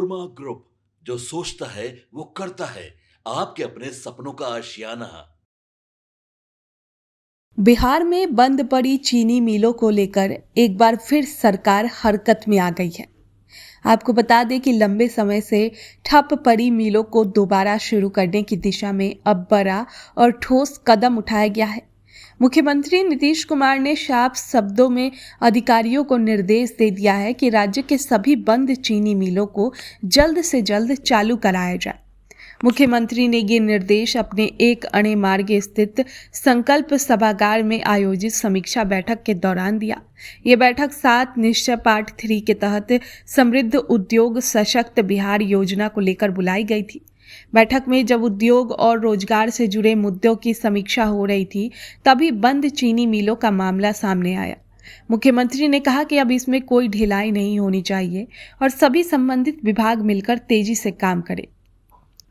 Panorama group, जो सोचता है वो करता है। आपके अपने सपनों का आशियाना। बिहार में बंद पड़ी चीनी मिलों को लेकर एक बार फिर सरकार हरकत में आ गई है। आपको बता दें कि लंबे समय से ठप पड़ी मिलों को दोबारा शुरू करने की दिशा में अब बड़ा और ठोस कदम उठाया गया है। मुख्यमंत्री नीतीश कुमार ने साफ शब्दों में अधिकारियों को निर्देश दे दिया है कि राज्य के सभी बंद चीनी मिलों को जल्द से जल्द चालू कराया जाए। मुख्यमंत्री ने ये निर्देश अपने एक अणे मार्ग स्थित संकल्प सभागार में आयोजित समीक्षा बैठक के दौरान दिया। ये बैठक 7 निश्चय पाठ 3 के तहत समृद्ध उद्योग सशक्त बिहार योजना को लेकर बुलाई गई थी। बैठक में जब उद्योग और रोजगार से जुड़े मुद्दों की समीक्षा हो रही थी, तभी बंद चीनी मिलों का मामला सामने आया। मुख्यमंत्री ने कहा कि अब इसमें कोई ढिलाई नहीं होनी चाहिए और सभी संबंधित विभाग मिलकर तेजी से काम करें।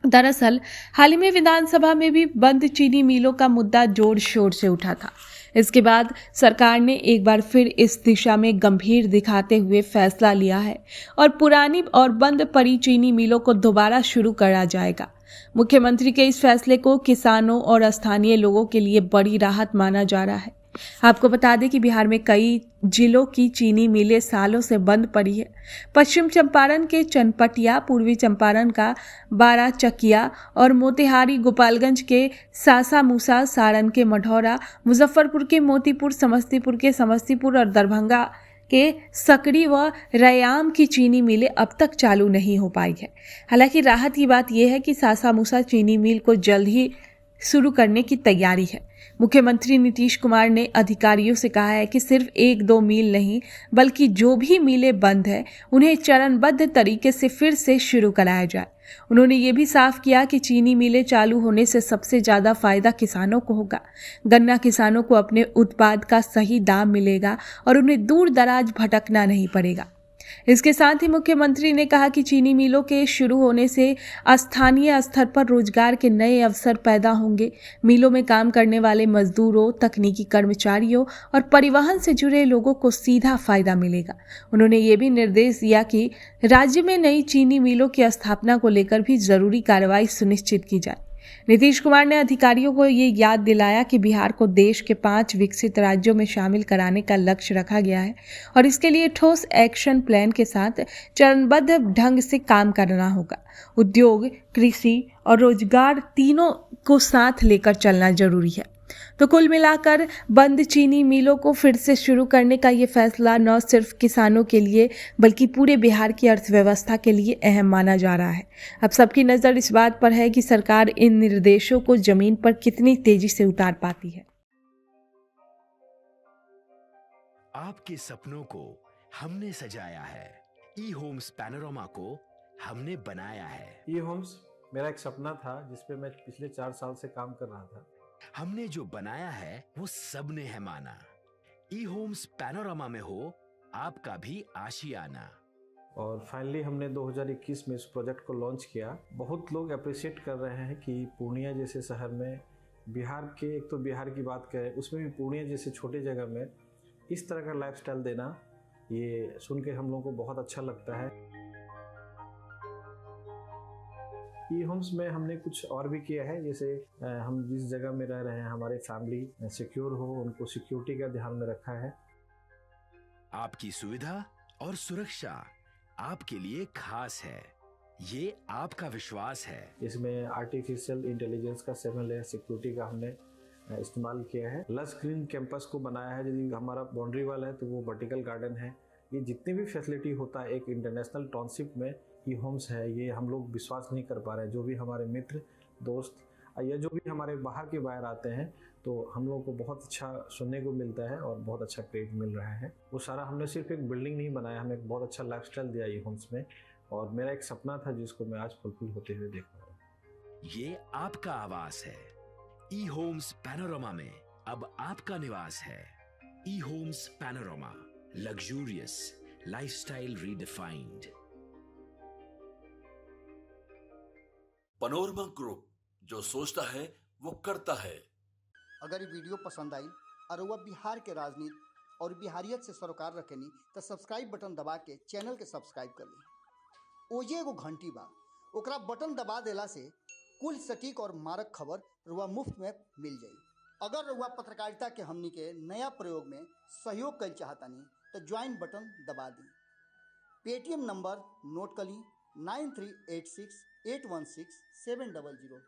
दरअसल हाल ही में विधानसभा में भी बंद चीनी मिलों का मुद्दा जोर शोर से उठा था। इसके बाद सरकार ने एक बार फिर इस दिशा में गंभीर दिखाते हुए फैसला लिया है और पुरानी और बंद पड़ी चीनी मिलों को दोबारा शुरू करा जाएगा। मुख्यमंत्री के इस फैसले को किसानों और स्थानीय लोगों के लिए बड़ी राहत माना जा रहा है। आपको बता दें कि बिहार में कई जिलों की चीनी मिलें सालों से बंद पड़ी है। पश्चिम चंपारण के चनपटिया, पूर्वी चंपारण का बाराचकिया और मोतिहारी, गोपालगंज के सासामूसा, सारण के मढ़ौरा, मुजफ्फरपुर के मोतीपुर, समस्तीपुर के समस्तीपुर और दरभंगा के सकड़ी व रैयाम की चीनी मिलें अब तक चालू नहीं हो पाई है। हालांकि राहत की बात यह है कि सासामूसा चीनी मिल को जल्द ही शुरू करने की तैयारी है। मुख्यमंत्री नीतीश कुमार ने अधिकारियों से कहा है कि सिर्फ 1-2 मील नहीं, बल्कि जो भी मिलें बंद है उन्हें चरणबद्ध तरीके से फिर से शुरू कराया जाए। उन्होंने ये भी साफ किया कि चीनी मिलें चालू होने से सबसे ज़्यादा फायदा किसानों को होगा। गन्ना किसानों को अपने उत्पाद का सही दाम मिलेगा और उन्हें दूर दराज भटकना नहीं पड़ेगा। इसके साथ ही मुख्यमंत्री ने कहा कि चीनी मिलों के शुरू होने से स्थानीय स्तर पर रोजगार के नए अवसर पैदा होंगे। मिलों में काम करने वाले मजदूरों, तकनीकी कर्मचारियों और परिवहन से जुड़े लोगों को सीधा फायदा मिलेगा। उन्होंने ये भी निर्देश दिया कि राज्य में नई चीनी मिलों की स्थापना को लेकर भी जरूरी कार्रवाई सुनिश्चित की जाए। नीतीश कुमार ने अधिकारियों को ये याद दिलाया कि बिहार को देश के 5 विकसित राज्यों में शामिल कराने का लक्ष्य रखा गया है और इसके लिए ठोस एक्शन प्लान के साथ चरणबद्ध ढंग से काम करना होगा। उद्योग, कृषि और रोजगार तीनों को साथ लेकर चलना जरूरी है। तो कुल मिलाकर बंद चीनी मिलों को फिर से शुरू करने का ये फैसला न सिर्फ किसानों के लिए बल्कि पूरे बिहार की अर्थव्यवस्था के लिए अहम माना जा रहा है। अब सबकी नज़र इस बात पर है कि सरकार इन निर्देशों को जमीन पर कितनी तेजी से उतार पाती है। आपके सपनों को हमने सजाया है, ई होम्स पैनोरमा को हमने बनाया है। ई होम्स मेरा एक सपना था जिसपे मैं पिछले 4 साल से काम कर रहा था। हमने जो बनाया है वो सबने है माना। ई होम्स पैनोरमा में हो आपका भी आशियाना। और फाइनली हमने 2021 में इस प्रोजेक्ट को लॉन्च किया। बहुत लोग अप्रिशिएट कर रहे हैं कि पूर्णिया जैसे शहर में, बिहार के, एक तो बिहार की बात करें उसमें भी पूर्णिया जैसे छोटे जगह में इस तरह का लाइफस्टाइल देना, ये सुन के हम लोगों को बहुत अच्छा लगता है। ई होम्स में हमने कुछ और भी किया है, जैसे हम जिस जगह में रह रहे हैं हमारे फैमिली सिक्योर हो, उनको सिक्योरिटी का ध्यान में रखा है। आपकी सुविधा और सुरक्षा आपके लिए खास है, ये आपका विश्वास है। इसमें आर्टिफिशियल इंटेलिजेंस का 7 लेयर सिक्योरिटी का हमने इस्तेमाल किया है। लस ग्रीन कैंपस को बनाया है। यदि हमारा बाउंड्री वाल है तो वो वर्टिकल गार्डन है। ये जितनी भी फैसिलिटी होता है एक इंटरनेशनल टाउनशिप में ई होम्स है, ये हम लोग विश्वास नहीं कर पा रहे हैं। जो भी हमारे मित्र, दोस्त या जो भी हमारे बाहर के बाहर आते हैं तो हम लोगों को बहुत अच्छा सुनने को मिलता है और बहुत अच्छा क्रेडिट मिल रहा है। वो सारा हमने सिर्फ एक बिल्डिंग नहीं बनाया, हमें एक बहुत अच्छा लाइफस्टाइल दिया ई होम्स में, और मेरा एक सपना था जिसको मैं आज फुलफिल होते हुए देख रहा हूँ। ये आपका आवास है। ई होम्स पैनोरमा में अब आपका निवास है। E homes panorama, luxurious lifestyle redefined. Panorama group, जो सोचता है वो करता है। अगर ये वीडियो पसंद आई और वह बिहार के राजनीति और बिहारियत से सरोकार रखेनी तो सब्सक्राइब बटन दबा के चैनल के सब्सक्राइब कर ली। ओजे एगो घंटी बा, ओकरा बटन दबा देला से कुल सटीक और मारक खबर रुआ मुफ्त में मिल जाई। अगर रुआ पत्रकारिता के हमनी के नया प्रयोग में सहयोग कर चाहतानी तो ज्वाइन बटन दबा दी। पेटीएम नंबर नोट कर ली 9386816700।